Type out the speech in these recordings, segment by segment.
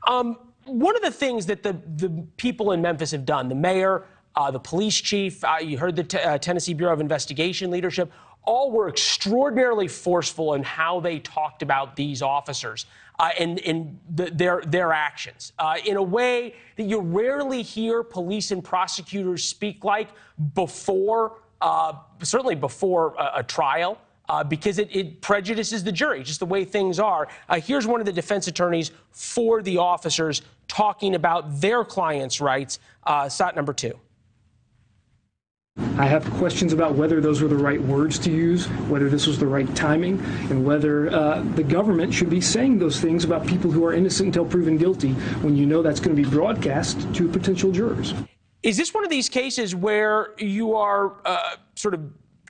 One of the things that the people in Memphis have done, the mayor, the police chief, you heard the Tennessee Bureau of Investigation leadership, all were extraordinarily forceful in how they talked about these officers and their actions in a way that you rarely hear police and prosecutors speak like before, certainly before a trial. Because it prejudices the jury, just the way things are. Here's one of the defense attorneys for the officers talking about their clients' rights. SOT number 2. I have questions about whether those were the right words to use, whether this was the right timing, and whether the government should be saying those things about people who are innocent until proven guilty when you know that's going to be broadcast to potential jurors. Is this one of these cases where you are sort of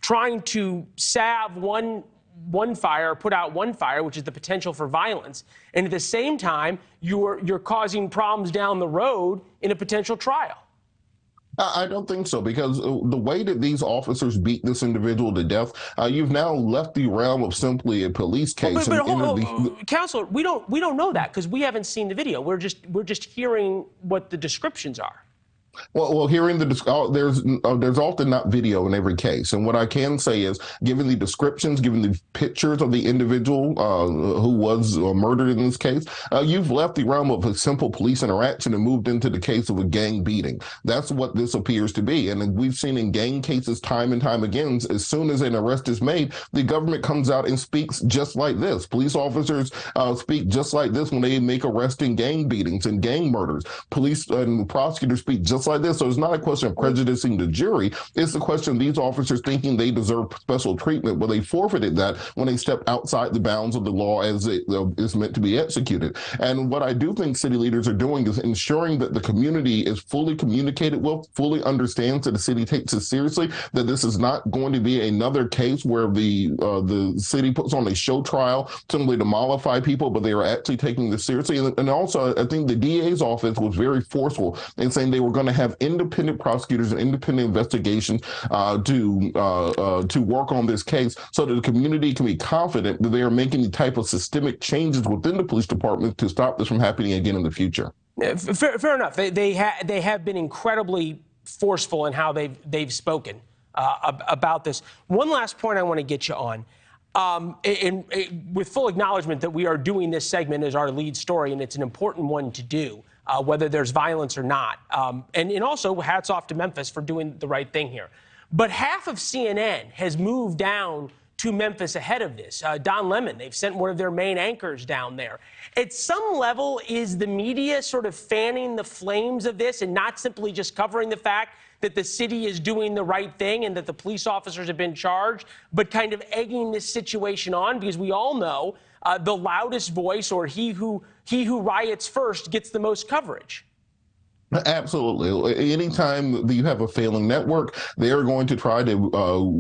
trying to salve one fire, put out one fire, which is the potential for violence, and at the same time, you're causing problems down the road in a potential trial? I don't think so, because the way that these officers beat this individual to death, you've now left the realm of simply a police case. Counselor, we don't know that because we haven't seen the video. We're just hearing what the descriptions are. Well, hearing there's often not video in every case, and what I can say is, given the descriptions, given the pictures of the individual who was murdered in this case, you've left the realm of a simple police interaction and moved into the case of a gang beating. That's what this appears to be, and we've seen in gang cases time and time again. As soon as an arrest is made, the government comes out and speaks just like this. Police officers speak just like this when they make arrests in gang beatings and gang murders. Police and prosecutors speak just like this. So it's not a question of prejudicing the jury. It's the question of these officers thinking they deserve special treatment. Well, they forfeited that when they stepped outside the bounds of the law as it is meant to be executed. And what I do think city leaders are doing is ensuring that the community is fully communicated with, fully understands that the city takes it seriously, that this is not going to be another case where the city puts on a show trial simply to mollify people, but they are actually taking this seriously. And also, I think the DA's office was very forceful in saying they were going to have independent prosecutors and independent investigations to work on this case so that the community can be confident that they are making the type of systemic changes within the police department to stop this from happening again in the future. Fair enough. They have been incredibly forceful in how they've spoken about this. One last point I want to get you on. With full acknowledgement that we are doing this segment as our lead story, and it's an important one to do, whether there's violence or not. And also, hats off to Memphis for doing the right thing here. But half of CNN has moved down to Memphis ahead of this. Don Lemon, they've sent one of their main anchors down there. At some level, is the media sort of fanning the flames of this and not simply just covering the fact that the city is doing the right thing and that the police officers have been charged, but kind of egging this situation on? Because we all know the loudest voice, or he who riots first, gets the most coverage. Absolutely. Anytime that you have a failing network, they are going to try to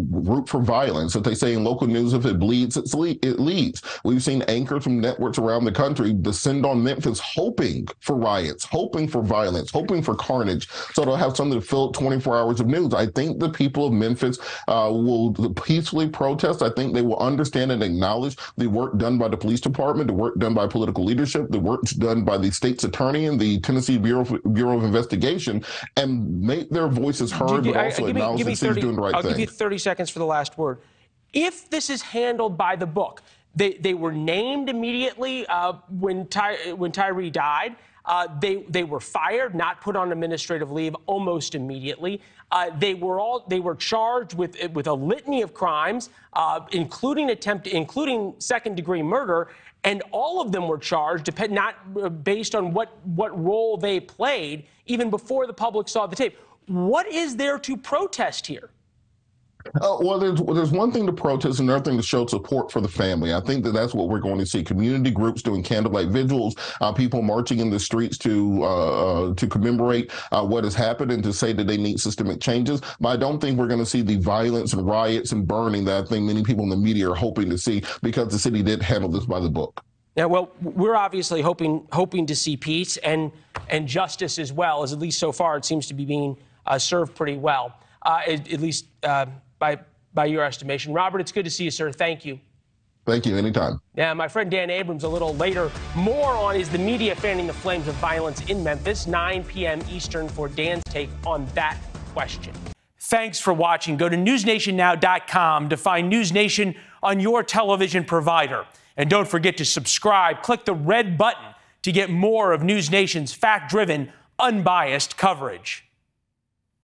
root for violence. If they say in local news, if it bleeds, it leads. We've seen anchors from networks around the country descend on Memphis hoping for riots, hoping for violence, hoping for carnage, so they'll have something to fill 24 hours of news. I think the people of Memphis will peacefully protest. I think they will understand and acknowledge the work done by the police department, the work done by political leadership, the work done by the state's attorney and the Tennessee Bureau of Investigation, and make their voices heard, but also acknowledge that city's doing the right thing. I'll give you 30 seconds for the last word. If this is handled by the book, they were named immediately when Tyre died. They were fired, not put on administrative leave almost immediately. They were charged with a litany of crimes, including second-degree murder, and all of them were charged, not based on what role they played, even before the public saw the tape. What is there to protest here? Well, there's one thing to protest and another thing to show support for the family. I think that's what we're going to see. Community groups doing candlelight vigils, people marching in the streets to commemorate what has happened and to say that they need systemic changes. But I don't think we're going to see the violence and riots and burning that I think many people in the media are hoping to see, because the city did handle this by the book. Yeah, well, we're obviously hoping to see peace and justice as well, as at least so far it seems to be being served pretty well, at least by your estimation. Robert, it's good to see you, sir. Thank you. Thank you. Anytime. Yeah, my friend Dan Abrams a little later. More on is the media fanning the flames of violence in Memphis, 9 p.m. Eastern for Dan's take on that question. Thanks for watching. Go to newsnationnow.com to find NewsNation on your television provider. And don't forget to subscribe. Click the red button to get more of NewsNation's fact-driven, unbiased coverage.